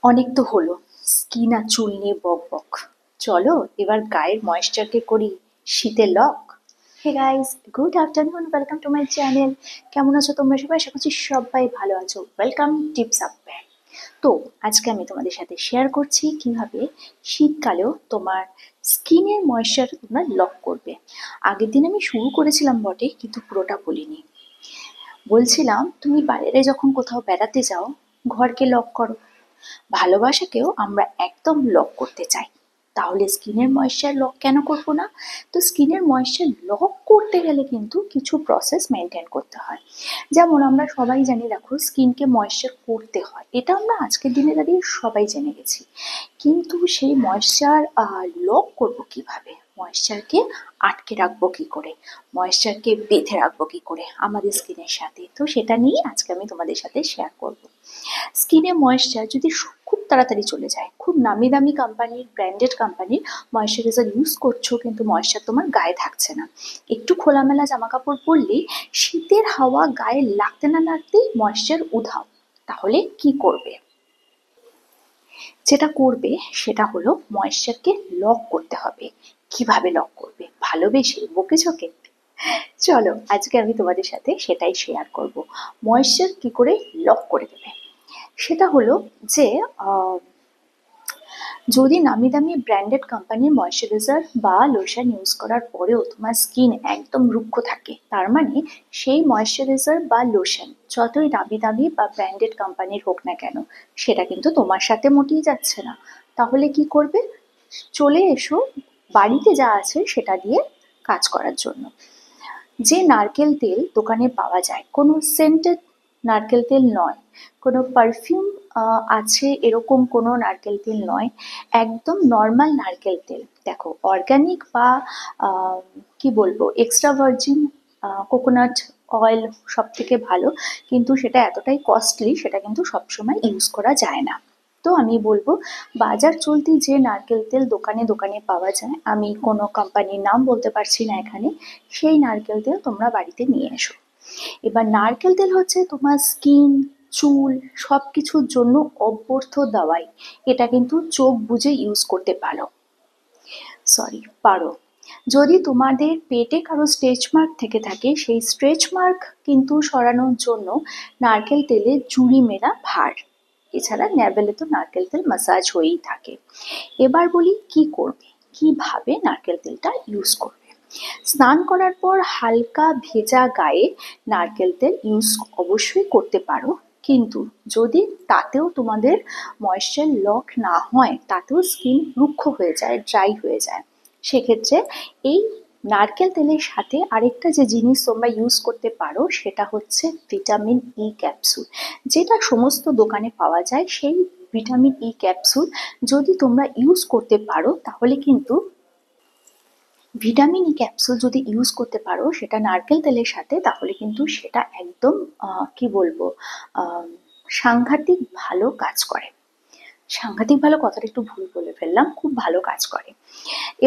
অনেক তো হলো স্কিন আর চুল নিয়ে বক বক। চলো এবার গায়ের ময়েশ্চারকে করি শীতে lock. Hey guys, good afternoon, welcome to my channel. কেমন আছো তোমরা সবাই? আশা করছি সবাই ভালো আছো। Welcome tips up bag. তো আজকে আমি তোমাদের সাথে শেয়ার করছি কিভাবে শীতকালেও তোমার স্কিনের ময়েশ্চার তোমরা লক করবে। আগের দিন আমি শুরু করেছিলাম বটে, কিন্তু পুরোটা বলিনি। বলছিলাম তুমি বাইরে যখন কোথাও বেড়াতে যাও, ঘরকে লক করো। ভালোবাসাকেও আমরা একদম লক করতে চাই, তাহলে স্কিনের ময়েশ্চার লক কেন করবো না? তো স্কিনের ময়েশ্চার লক করতে গেলে কিন্তু কিছু প্রসেস মেনটেন করতে হয়। যেমন আমরা সবাই জানি, দেখো, স্কিনকে ময়েশ্চার করতে হয়, এটা আমরা আজকের দিনে দাঁড়িয়ে সবাই জেনে গেছি। কিন্তু সেই ময়েশ্চার লক করবো কিভাবে? ময়েশ্চারকে আটকে রাখবো কি করে? ময়েশ্চারকে বেঁধে রাখবো কি করে আমাদের স্কিনের সাথে? তো সেটা নিয়ে আজকে আমি তোমাদের সাথে শেয়ার করবো। স্কিনে ময়েশ্চার যদি খুব তাড়াতাড়ি চলে যায়, খুব নামি দামি কোম্পানির, ব্র্যান্ডেড কোম্পানির ময়েশ্চারাইজার ইউজ করছো, কিন্তু ময়েশ্চার তোমার গায়ে থাকছে না। একটু খোলামেলা জামা কাপড় পরলেই শীতের হাওয়া গায়ে লাগতে না লাগতেই ময়েশ্চার উধাও। তাহলে কি করবে? যেটা করবে সেটা হলো ময়েশ্চারকে লক করতে হবে। কিভাবে লক করবে? ভালোবেসে, বকে ঝোঁকে? চলো আজকে আমি তোমাদের সাথে সেটাই শেয়ার করব। ময়েশ্চার কি করে লক করে দেবে সেটা হলো যে, যদি নামি দামি ব্র্যান্ডেড কোম্পানির ময়েশ্চারাইজার বা লোশন ইউজ করার পরেও তোমার স্কিন একদম রুক্ষ থাকে, তার মানে সেই ময়েশ্চারাইজার বা লোশন যতই দামি দামি বা ব্র্যান্ডেড কোম্পানির হোক না কেন, সেটা কিন্তু তোমার সাথে মোটেই যাচ্ছে না। তাহলে কি করবে? চলে এসো বাড়িতে যা আছে সেটা দিয়ে কাজ করার জন্য। যে নারকেল তেল দোকানে পাওয়া যায়, কোনো সেন্টেড নারকেল তেল নয়, কোনো পারফিউম আছে এরকম কোনো নারকেল তেল নয়, একদম নর্মাল নারকেল তেল। দেখো, অর্গানিক বা কি বলবো, এক্সট্রা ভার্জিন কোকোনাট অয়েল সব থেকে ভালো, কিন্তু সেটা এতটাই কস্টলি, সেটা কিন্তু সবসময় ইউজ করা যায় না। তো আমি বলবো, বাজার চলতি যে নারকেল তেল দোকানে দোকানে পাওয়া যায়, আমি কোনো কোম্পানির নাম বলতে পারছি না এখানে, সেই নারকেল তেল তোমরা বাড়িতে নিয়ে এসো। এবার নারকেল তেল হচ্ছে তোমার স্কিন, চুল, সব কিছুর জন্য অব্যর্থ দাওয়াই। এটা কিন্তু চোখ বুজে ইউজ করতে পারো। যদি তোমাদের পেটে কারো স্ট্রেচ মার্ক থেকে থাকে, সেই স্ট্রেচ মার্ক কিন্তু সরানোর জন্য নারকেল তেলে জুড়ি মেরা ভার, এছাড়া ন্যাভেলে তো নারকেল তেল মাসাজ হয়েই থাকে। এবার বলি কি করবে, কিভাবে নারকেল তেলটা ইউজ করবে। স্নান করার পর হালকা ভেজা গায়ে নারকেল তেল ইউজ অবশ্যই করতে পারো, কিন্তু যদি তাতেও তোমাদের ময়েশ্চার লক না হয়, তাতেও স্কিন রুক্ষ হয়ে যায়, ড্রাই হয়ে যায়, সেক্ষেত্রে এই নারকেল তেলের সাথে আরেকটা যে জিনিস তোমরা ইউজ করতে পারো সেটা হচ্ছে ভিটামিন ই ক্যাপসুল, যেটা সমস্ত দোকানে পাওয়া যায়। সেই ভিটামিন ই ক্যাপসুল যদি তোমরা ইউজ করতে পারো, তাহলে কিন্তু ভিটামিন ই ক্যাপসুল যদি ইউজ করতে পারো সেটা নারকেল তেলের সাথে, তাহলে কিন্তু সেটা একদম কি বলবো, আহ, সাংঘাতিক ভালো কাজ করে। সাংঘাতিক ভালো কথাটা একটু ভুল বলে ফেললাম, খুব ভালো কাজ করে।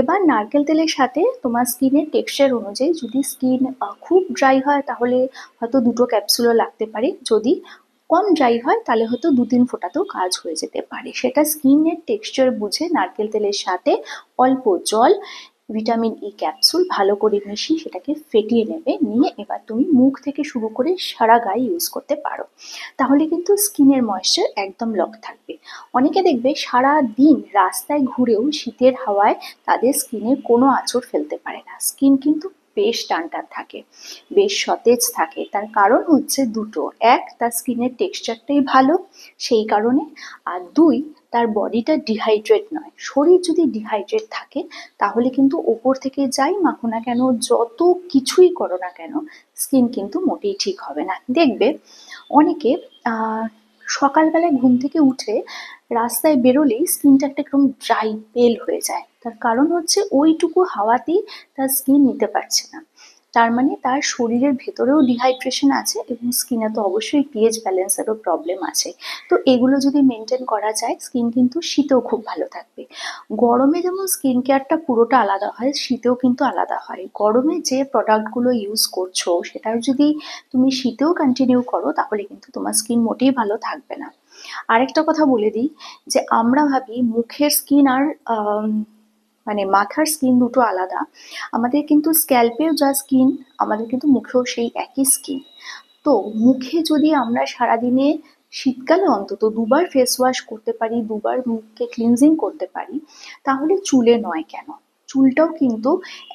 এবার নারকেল তেলের সাথে তোমার স্কিনের টেক্সচার অনুযায়ী, যদি স্কিন খুব ড্রাই হয় তাহলে হয়তো দুটো ক্যাপসুলও লাগতে পারে, যদি কম ড্রাই হয় তাহলে হয়তো 2-3 ফোঁটাতেও কাজ হয়ে যেতে পারে। সেটা স্কিনের টেক্সচার বুঝে নারকেল তেলের সাথে অল্প জল, ভিটামিন ই ক্যাপসুল ভালো করে মিশিয়ে সেটাকে ফেটিয়ে নেবে। নিয়ে এবার তুমি মুখ থেকে শুরু করে সারা গায়ে ইউজ করতে পারো, তাহলে কিন্তু স্কিনের ময়েশ্চার একদম লক থাকবে। অনেকে দেখবে সারা দিন রাস্তায় ঘুরেও শীতের হাওয়ায় তাদের স্কিনে কোনো আঁচড় ফেলতে পারে না, স্কিন কিন্তু বেশ টান টান থাকে, বেশ সতেজ থাকে। তার কারণ হচ্ছে দুটো: এক, তার স্কিনের টেক্সচারটাই ভালো সেই কারণে, আর দুই, তার বডিটা ডিহাইড্রেট নয়। শরীর যদি ডিহাইড্রেট থাকে, তাহলে কিন্তু ওপর থেকে যাই মাখো না কেন, যত কিছুই করো না কেন, স্কিন কিন্তু মোটেই ঠিক হবে না। দেখবে অনেকে সকালবেলায় ঘুম থেকে উঠে রাস্তায় বেরোলেই স্কিনটা একটা একদম ড্রাই পেল হয়ে যায়, তার কারণ হচ্ছে ওইটুকু হাওয়াতেই তার স্কিন নিতে পারছে না। তার মানে তার শরীরের ভেতরেও ডিহাইড্রেশন আছে এবং স্কিনে তো অবশ্যই পিএইচ ব্যালেন্সেরও প্রবলেম আছে। তো এগুলো যদি মেনটেন করা যায় স্কিন কিন্তু শীতেও খুব ভালো থাকবে। গরমে যেমন স্কিন কেয়ারটা পুরোটা আলাদা হয়, শীতেও কিন্তু আলাদা হয়। গরমে যে প্রোডাক্টগুলো ইউজ করছো সেটার যদি তুমি শীতেও কন্টিনিউ করো তাহলে কিন্তু তোমার স্কিন মোটেই ভালো থাকবে না। আরেকটা কথা বলে দিই যে আমরা ভাবি মুখের স্কিন আর মানে মাথার স্কিন দুটো আলাদা। আমাদের কিন্তু স্ক্যাল্পেও যা স্কিন, আমাদের কিন্তু মুখেও সেই একই স্কিন। তো মুখে যদি আমরা সারাদিনে শীতকালে অন্তত দুবার ফেস ওয়াশ করতে পারি, দুবার মুখকে ক্লিনজিং করতে পারি, তাহলে চুলে নয় কেন, চুলটাও কিন্তু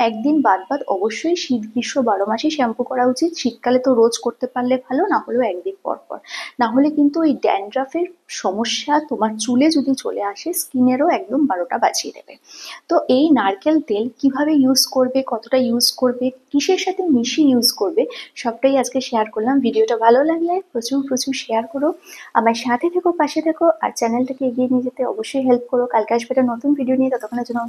একদিন বাদ বাদ অবশ্যই শীত গ্রীষ্ম 12 মাসই শ্যাম্পু করা উচিত। শীতকালে তো রোজ করতে পারলে ভালো, না হলেও একদিন পর পর। না হলে কিন্তু ওই ড্যান্ড্রাফের সমস্যা তোমার চুলে যদি চলে আসে স্কিনেরও একদম 12টা বাজিয়ে দেবে। তো এই নারকেল তেল কিভাবে ইউজ করবে, কতটা ইউজ করবে, কিসের সাথে মিশিয়ে ইউজ করবে, সবটাই আজকে শেয়ার করলাম। ভিডিওটা ভালো লাগলে প্রচুর প্রচুর শেয়ার করো, আমার সাথে থেকো, পাশে থেকো, আর চ্যানেলটাকে এগিয়ে নিয়ে যেতে অবশ্যই হেল্প করো। কালকে আসবে একটা নতুন ভিডিও নিয়ে, ততক্ষণের জন্য